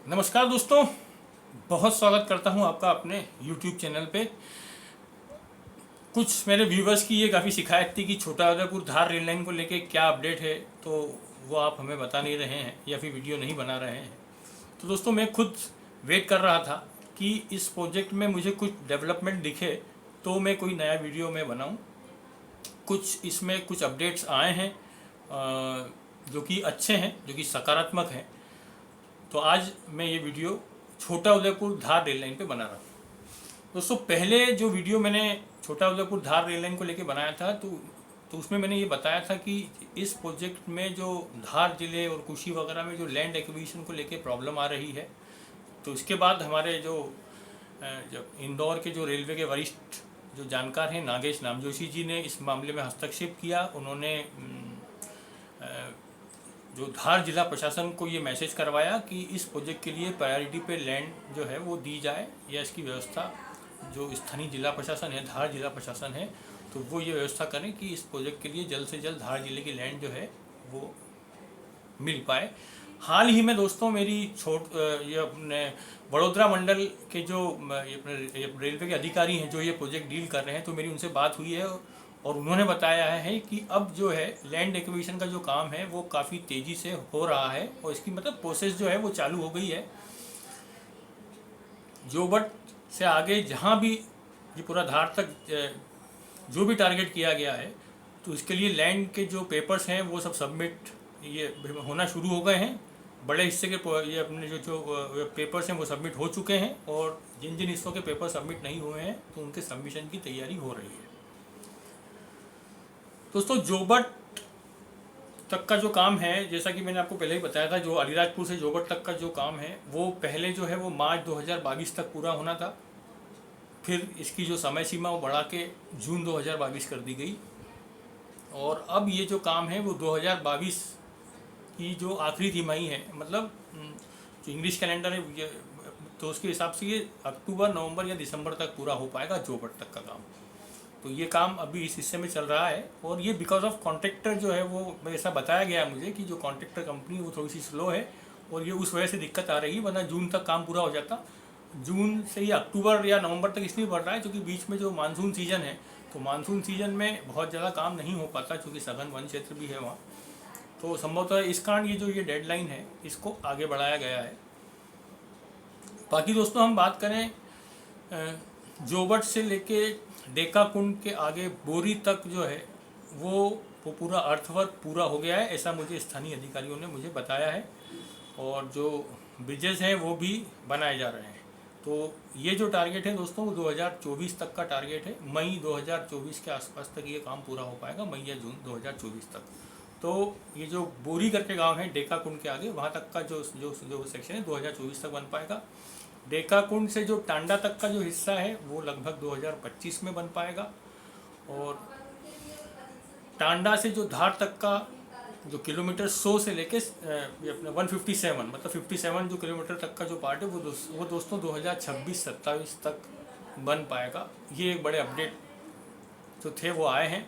नमस्कार दोस्तों, बहुत स्वागत करता हूं आपका अपने YouTube चैनल पे। कुछ मेरे व्यूवर्स की ये काफ़ी शिकायत थी कि छोटा उदयपुर धार रेल लाइन को लेके क्या अपडेट है, तो वो आप हमें बता नहीं रहे हैं या फिर वीडियो नहीं बना रहे हैं। तो दोस्तों, मैं खुद वेट कर रहा था कि इस प्रोजेक्ट में मुझे कुछ डेवलपमेंट दिखे तो मैं कोई नया वीडियो में बनाऊँ। कुछ इसमें कुछ अपडेट्स आए हैं जो कि अच्छे हैं, जो कि सकारात्मक हैं। तो आज मैं ये वीडियो छोटा उदयपुर धार रेल लाइन पे बना रहा हूँ। दोस्तों, पहले जो वीडियो मैंने छोटा उदयपुर धार रेल लाइन को लेके बनाया था तो उसमें मैंने ये बताया था कि इस प्रोजेक्ट में जो धार जिले और कुशी वगैरह में जो लैंड एक्विजिशन को लेके प्रॉब्लम आ रही है, तो इसके बाद हमारे जब इंदौर के जो रेलवे के वरिष्ठ जो जानकार हैं नागेश नामजोशी जी ने इस मामले में हस्तक्षेप किया। उन्होंने जो धार जिला प्रशासन को ये मैसेज करवाया कि इस प्रोजेक्ट के लिए प्रायोरिटी पे लैंड जो है वो दी जाए, या इसकी व्यवस्था जो स्थानीय जिला प्रशासन है, धार जिला प्रशासन है, तो वो ये व्यवस्था करें कि इस प्रोजेक्ट के लिए जल्द से जल्द धार जिले की लैंड जो है वो मिल पाए। हाल ही में दोस्तों मेरी ये अपने बड़ोदरा मंडल के जो ये रेलवे के अधिकारी हैं जो ये प्रोजेक्ट डील कर रहे हैं, तो मेरी उनसे बात हुई है और उन्होंने बताया है कि अब जो है लैंड एक्विजिशन का जो काम है वो काफ़ी तेज़ी से हो रहा है और इसकी प्रोसेस जो है वो चालू हो गई है। जोबट से आगे जहाँ भी ये पूरा धार तक जो भी टारगेट किया गया है, तो इसके लिए लैंड के जो पेपर्स हैं वो सब सबमिट ये होना शुरू हो गए हैं। बड़े हिस्से के ये अपने जो पेपर्स हैं वो सबमिट हो चुके हैं, और जिन जिन हिस्सों के पेपर सबमिट नहीं हुए हैं तो उनके सबमिशन की तैयारी हो रही है। दोस्तों, जोबट तक का जो काम है, जैसा कि मैंने आपको पहले ही बताया था, जो अलीराजपुर से जोबट तक का जो काम है वो पहले जो है वो मार्च 2022 तक पूरा होना था। फिर इसकी जो समय सीमा वो बढ़ा के जून 2022 कर दी गई, और अब ये जो काम है वो 2022 की जो आखिरी तिमाही है, मतलब जो इंग्लिश कैलेंडर है ये, तो उसके हिसाब से ये अक्टूबर, नवंबर या दिसंबर तक पूरा हो पाएगा जोबट तक का काम। तो ये काम अभी इस हिस्से में चल रहा है, और ये बिकॉज ऑफ कॉन्ट्रैक्टर जो है वो ऐसा बताया गया है मुझे कि जो कॉन्ट्रैक्टर कंपनी वो थोड़ी सी स्लो है और ये उस वजह से दिक्कत आ रही है, वरना जून तक काम पूरा हो जाता। जून से ही अक्टूबर या नवंबर तक इसलिए बढ़ रहा है क्योंकि बीच में जो मानसून सीजन है, तो मानसून सीजन में बहुत ज़्यादा काम नहीं हो पाता क्योंकि सघन वन क्षेत्र भी है वहाँ। तो संभवतः इस कारण ये डेडलाइन है इसको आगे बढ़ाया गया है। बाकी दोस्तों, हम बात करें जोबट से लेके डेका कुंड के आगे बोरी तक जो है वो पूरा अर्थवर्क पूरा हो गया है, ऐसा मुझे स्थानीय अधिकारियों ने मुझे बताया है। और जो ब्रिजेस हैं वो भी बनाए जा रहे हैं। तो ये जो टारगेट है दोस्तों वो 2024 तक का टारगेट है। मई 2024 के आसपास तक ये काम पूरा हो पाएगा, मई या जून 2024 तक। तो ये जो बोरी करके गांव है डेका कुंड के आगे, वहाँ तक का जो सेक्शन है 2024 तक बन पाएगा। डेका कुंड से जो टांडा तक का जो हिस्सा है वो लगभग 2025 में बन पाएगा, और टांडा से जो धार तक का जो किलोमीटर 100 से लेके अपने 157 मतलब 57 जो किलोमीटर तक का जो पार्ट है वो दोस्तों 2026-27 तक बन पाएगा। ये एक बड़े अपडेट जो थे वो आए हैं।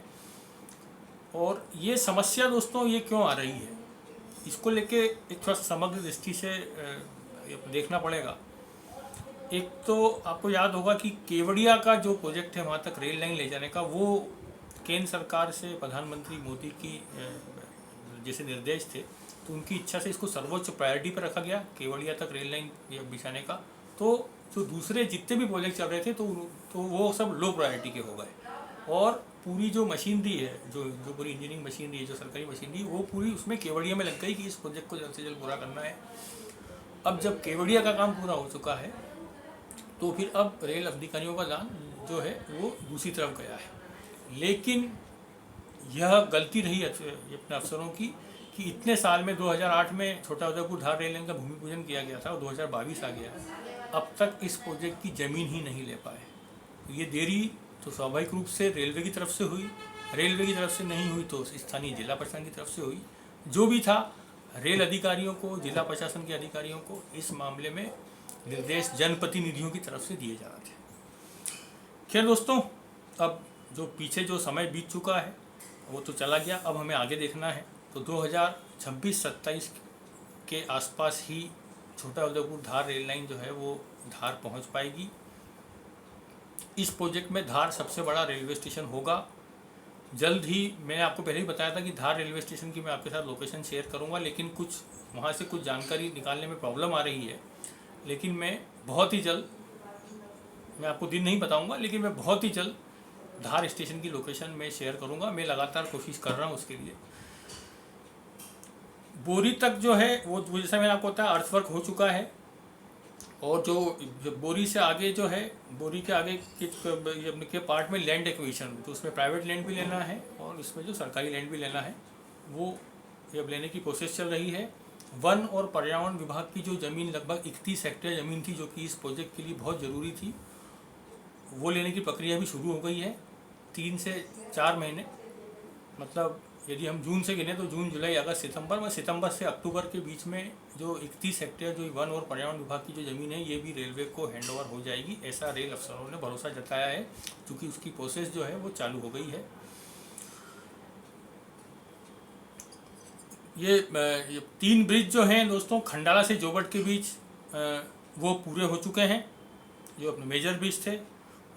और ये समस्या दोस्तों ये क्यों आ रही है, इसको लेके एक थोड़ा समग्र दृष्टि से देखना पड़ेगा। एक तो आपको याद होगा कि केवड़िया का जो प्रोजेक्ट है वहाँ तक रेल लाइन ले जाने का, वो केंद्र सरकार से प्रधानमंत्री मोदी की जैसे निर्देश थे, तो उनकी इच्छा से इसको सर्वोच्च प्रायोरिटी पर रखा गया केवड़िया तक रेल लाइन बिछाने का। तो जो दूसरे जितने भी प्रोजेक्ट चल रहे थे तो वो सब लो प्रायोरिटी के हो गए, और पूरी जो मशीनरी है, जो पूरी इंजीनियरिंग मशीनरी है, जो सरकारी मशीनरी, वो पूरी उसमें केवड़िया में लग गई कि इस प्रोजेक्ट को जल्द से जल्द पूरा करना है। अब जब केवड़िया का काम पूरा हो चुका है तो फिर अब रेल अधिकारियों का ध्यान जो है वो दूसरी तरफ गया है। लेकिन यह गलती रही अपने अफसरों की कि इतने साल में 2008 में छोटा उदयपुर धार रेल लाइन का भूमि पूजन किया गया था और 2022 आ गया, अब तक इस प्रोजेक्ट की ज़मीन ही नहीं ले पाए। तो ये देरी तो स्वाभाविक रूप से रेलवे की तरफ से हुई, रेलवे की तरफ से नहीं हुई तो स्थानीय जिला प्रशासन की तरफ से हुई। जो भी था, रेल अधिकारियों को, जिला प्रशासन के अधिकारियों को इस मामले में निर्देश जनप्रतिनिधियों की तरफ से दिए जा रहे थे। खैर दोस्तों, अब जो पीछे जो समय बीत चुका है वो तो चला गया, अब हमें आगे देखना है। तो 2026-27 के आसपास ही छोटा उदयपुर धार रेल लाइन जो है वो धार पहुंच पाएगी। इस प्रोजेक्ट में धार सबसे बड़ा रेलवे स्टेशन होगा। जल्द ही, मैंने आपको पहले ही बताया था कि धार रेलवे स्टेशन की मैं आपके साथ लोकेशन शेयर करूंगा, लेकिन कुछ वहाँ से कुछ जानकारी निकालने में प्रॉब्लम आ रही है। लेकिन मैं बहुत ही जल्द, मैं आपको दिन नहीं बताऊंगा, लेकिन मैं बहुत ही जल्द धार स्टेशन की लोकेशन में शेयर करूंगा। मैं लगातार कोशिश कर रहा हूँ उसके लिए। बोरी तक जो है वो जैसा मैंने आपको बताया अर्थवर्क हो चुका है, और जो बोरी से आगे जो है, बोरी के आगे के पार्ट में लैंड एक्विजिशन, तो उसमें प्राइवेट लैंड भी लेना है और इसमें जो सरकारी लैंड भी लेना है, वो ये अब लेने की प्रोसेस चल रही है। वन और पर्यावरण विभाग की जो ज़मीन लगभग 31 हेक्टेयर ज़मीन थी, जो कि इस प्रोजेक्ट के लिए बहुत ज़रूरी थी, वो लेने की प्रक्रिया भी शुरू हो गई है। 3 से 4 महीने, मतलब यदि हम जून से गिने तो जून, जुलाई, अगस्त, सितंबर में, सितंबर से अक्टूबर के बीच में जो 31 हेक्टेयर जो वन और पर्यावरण विभाग की जो ज़मीन है, ये भी रेलवे को हैंडओवर हो जाएगी, ऐसा रेल अफसरों ने भरोसा जताया है, क्योंकि उसकी प्रोसेस जो है वो चालू हो गई है। ये 3 ब्रिज जो हैं दोस्तों खंडाला से जोबट के बीच, वो पूरे हो चुके हैं, जो अपने मेजर ब्रिज थे।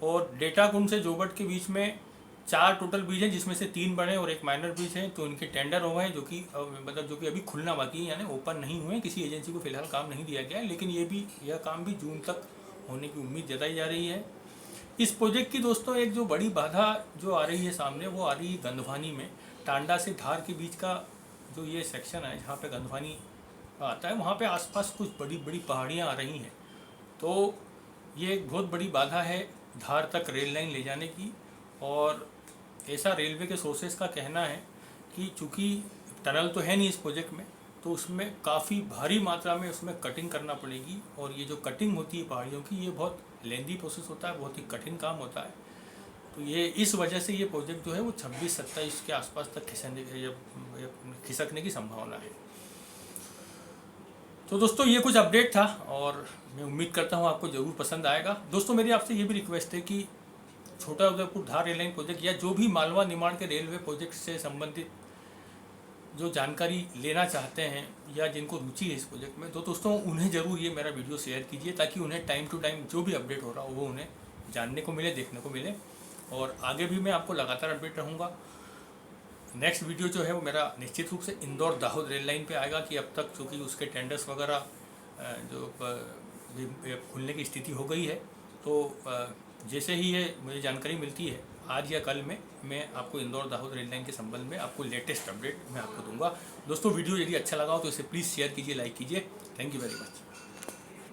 और डेटाकुंड से जोबट के बीच में 4 टोटल ब्रिज हैं, जिसमें से 3 बड़े और 1 माइनर ब्रिज है। तो इनके टेंडर हो गए, जो कि मतलब जो कि अभी खुलना बाकी है, यानी ओपन नहीं हुए, किसी एजेंसी को फिलहाल काम नहीं दिया गया है, लेकिन यह काम भी जून तक होने की उम्मीद जताई जा रही है। इस प्रोजेक्ट की दोस्तों एक जो बड़ी बाधा जो आ रही है सामने, वो आ रही है गंधवानी में। टांडा से धार के बीच का जो ये सेक्शन है, जहाँ पे गंधवानी आता है, वहाँ पे आसपास कुछ बड़ी बड़ी पहाड़ियाँ आ रही हैं। तो ये एक बहुत बड़ी बाधा है धार तक रेल लाइन ले जाने की। और ऐसा रेलवे के सोर्सेज का कहना है कि चूँकि टनल तो है नहीं इस प्रोजेक्ट में, तो उसमें काफ़ी भारी मात्रा में उसमें कटिंग करना पड़ेगी। और ये जो कटिंग होती है पहाड़ियों की, ये बहुत लेंदी प्रोसेस होता है, बहुत ही कठिन काम होता है। तो ये इस वजह से ये प्रोजेक्ट जो है वो 26-27 के आसपास तक खिसकने की संभावना है। तो दोस्तों ये कुछ अपडेट था, और मैं उम्मीद करता हूँ आपको ज़रूर पसंद आएगा। दोस्तों मेरी आपसे ये भी रिक्वेस्ट है कि छोटा उदयपुर धार रेल लाइन प्रोजेक्ट या जो भी मालवा निर्माण के रेलवे प्रोजेक्ट से संबंधित जो जानकारी लेना चाहते हैं या जिनको रुचि है इस प्रोजेक्ट में, तो दोस्तों उन्हें ज़रूर ये मेरा वीडियो शेयर कीजिए, ताकि उन्हें टाइम टू टाइम जो भी अपडेट हो रहा हो वो उन्हें जानने को मिले, देखने को मिले। और आगे भी मैं आपको लगातार अपडेट रहूँगा। नेक्स्ट वीडियो जो है वो मेरा निश्चित रूप से इंदौर दाहोद रेल लाइन पे आएगा, कि अब तक चूँकि उसके टेंडर्स वगैरह जो खुलने की स्थिति हो गई है, तो जैसे ही ये मुझे जानकारी मिलती है आज या कल में, मैं आपको इंदौर दाहोद रेल लाइन के संबंध में आपको लेटेस्ट अपडेट मैं आपको दूंगा। दोस्तों वीडियो यदि अच्छा लगा हो तो इसे प्लीज़ शेयर कीजिए, लाइक कीजिए। Thank you very much.